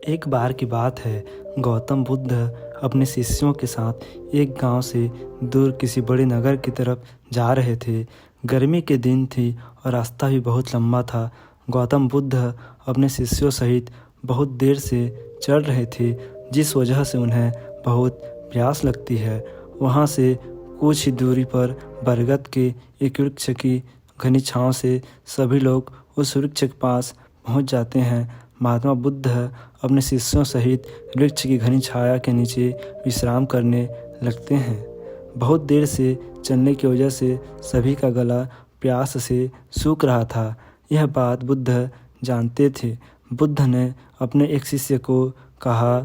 एक बार की बात है, गौतम बुद्ध अपने शिष्यों के साथ एक गांव से दूर किसी बड़े नगर की तरफ जा रहे थे। गर्मी के दिन थी और रास्ता भी बहुत लंबा था। गौतम बुद्ध अपने शिष्यों सहित बहुत देर से चल रहे थे, जिस वजह से उन्हें बहुत प्यास लगती है। वहाँ से कुछ ही दूरी पर बरगद के एक वृक्ष की घनी छाँव से सभी लोग उस वृक्ष के पास पहुँच जाते हैं। महात्मा बुद्ध अपने शिष्यों सहित वृक्ष की घनी छाया के नीचे विश्राम करने लगते हैं। बहुत देर से चलने की वजह से सभी का गला प्यास से सूख रहा था। यह बात बुद्ध जानते थे। बुद्ध ने अपने एक शिष्य को कहा,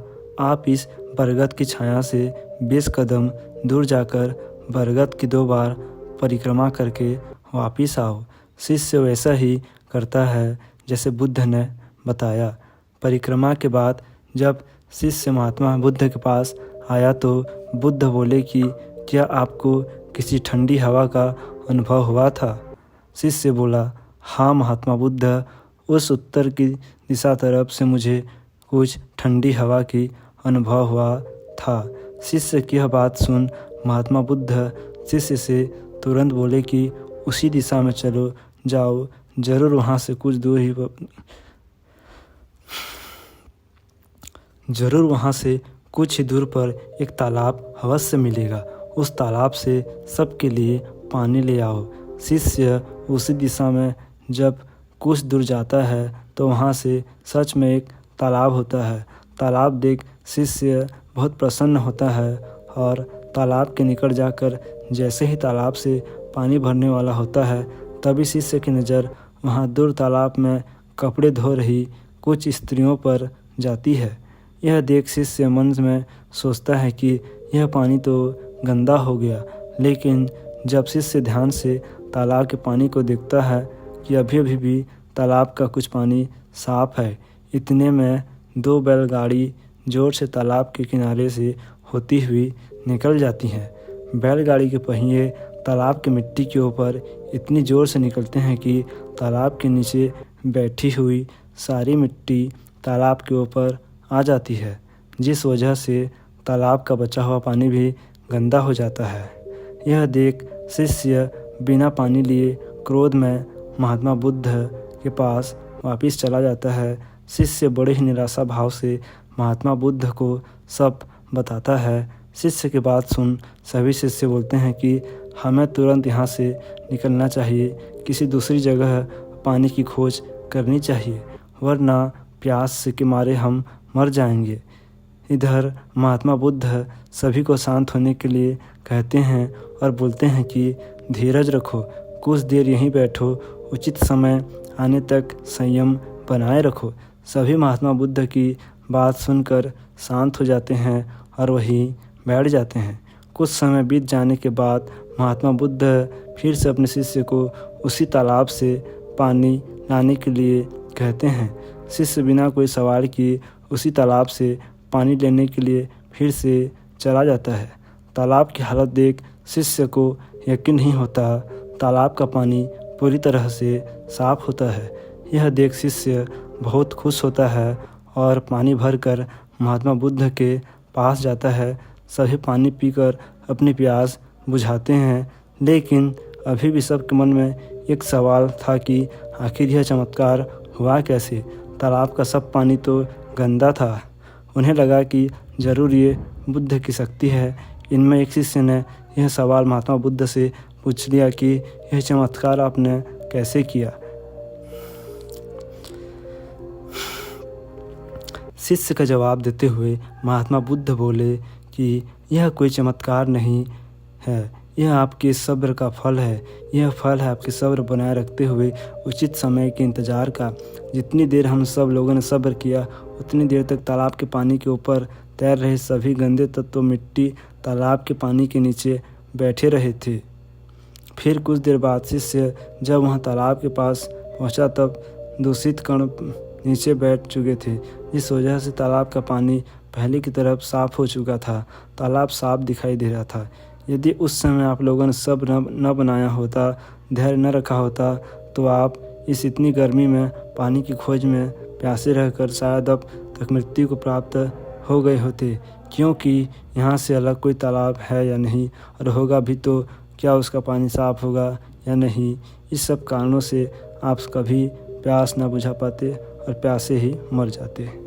आप इस बरगद की छाया से 20 कदम दूर जाकर बरगद की 2 बार परिक्रमा करके वापिस आओ। शिष्य वैसा ही करता है जैसे बुद्ध ने बताया। परिक्रमा के बाद जब शिष्य महात्मा बुद्ध के पास आया तो बुद्ध बोले कि क्या आपको किसी ठंडी हवा का अनुभव हुआ था? शिष्य बोला, हाँ महात्मा बुद्ध, उस उत्तर की दिशा तरफ से मुझे कुछ ठंडी हवा की अनुभव हुआ था। शिष्य की यह बात सुन महात्मा बुद्ध शिष्य से तुरंत बोले कि उसी दिशा में चलो जाओ, जरूर वहाँ से कुछ ही दूर पर एक तालाब अवश्य मिलेगा। उस तालाब से सबके लिए पानी ले आओ। शिष्य उसी दिशा में जब कुछ दूर जाता है तो वहाँ से सच में एक तालाब होता है। तालाब देख शिष्य बहुत प्रसन्न होता है और तालाब के निकट जाकर जैसे ही तालाब से पानी भरने वाला होता है, तभी शिष्य की नज़र वहाँ दूर तालाब में कपड़े धो रही कुछ स्त्रियों पर जाती है। यह देख शिष्य मन में सोचता है कि यह पानी तो गंदा हो गया, लेकिन जब शिष्य ध्यान से तालाब के पानी को देखता है कि अभी भी तालाब का कुछ पानी साफ है, इतने में 2 बैलगाड़ी जोर से तालाब के किनारे से होती हुई निकल जाती हैं। बैलगाड़ी के पहिए तालाब की मिट्टी के ऊपर इतनी ज़ोर से निकलते हैं कि तालाब के नीचे बैठी हुई सारी मिट्टी तालाब के ऊपर आ जाती है, जिस वजह से तालाब का बचा हुआ पानी भी गंदा हो जाता है। यह देख शिष्य बिना पानी लिए क्रोध में महात्मा बुद्ध के पास वापस चला जाता है। शिष्य बड़े ही निराशा भाव से महात्मा बुद्ध को सब बताता है। शिष्य की बात सुन सभी शिष्य बोलते हैं कि हमें तुरंत यहाँ से निकलना चाहिए, किसी दूसरी जगह पानी की खोज करनी चाहिए, वरना प्यास के मारे हम मर जाएंगे। इधर महात्मा बुद्ध सभी को शांत होने के लिए कहते हैं और बोलते हैं कि धीरज रखो, कुछ देर यहीं बैठो, उचित समय आने तक संयम बनाए रखो। सभी महात्मा बुद्ध की बात सुनकर शांत हो जाते हैं और वहीं बैठ जाते हैं। कुछ समय बीत जाने के बाद महात्मा बुद्ध फिर से अपने शिष्य को उसी तालाब से पानी लाने के लिए कहते हैं। शिष्य बिना कोई सवाल किए उसी तालाब से पानी लेने के लिए फिर से चला जाता है। तालाब की हालत देख शिष्य को यकीन नहीं होता, तालाब का पानी पूरी तरह से साफ होता है। यह देख शिष्य बहुत खुश होता है और पानी भरकर महात्मा बुद्ध के पास जाता है। सभी पानी पीकर अपनी प्यास बुझाते हैं, लेकिन अभी भी सबके मन में एक सवाल था कि आखिर यह चमत्कार हुआ कैसे? तालाब का सब पानी तो गंदा था। उन्हें लगा कि ज़रूर ये बुद्ध की शक्ति है। इनमें एक शिष्य ने यह सवाल महात्मा बुद्ध से पूछ लिया कि यह चमत्कार आपने कैसे किया? शिष्य का जवाब देते हुए महात्मा बुद्ध बोले कि यह कोई चमत्कार नहीं है, यह आपके सब्र का फल है। यह फल है आपके सब्र बनाए रखते हुए उचित समय के इंतज़ार का। जितनी देर हम सब लोगों ने सब्र किया, उतनी देर तक तालाब के पानी के ऊपर तैर रहे सभी गंदे तत्व मिट्टी तालाब के पानी के नीचे बैठे रहे थे। फिर कुछ देर बाद शिष्य जब वहाँ तालाब के पास पहुँचा तब दूषित कण नीचे बैठ चुके थे, जिस वजह से तालाब का पानी पहले की तरफ साफ हो चुका था। तालाब साफ दिखाई दे रहा था। यदि उस समय आप लोगों ने सब्र न बनाया होता, धैर्य न रखा होता, तो आप इस इतनी गर्मी में पानी की खोज में प्यासे रहकर शायद अब तक मृत्यु को प्राप्त हो गए होते, क्योंकि यहाँ से अलग कोई तालाब है या नहीं, और होगा भी तो क्या उसका पानी साफ़ होगा या नहीं। इस सब कारणों से आप कभी प्यास ना बुझा पाते और प्यासे ही मर जाते।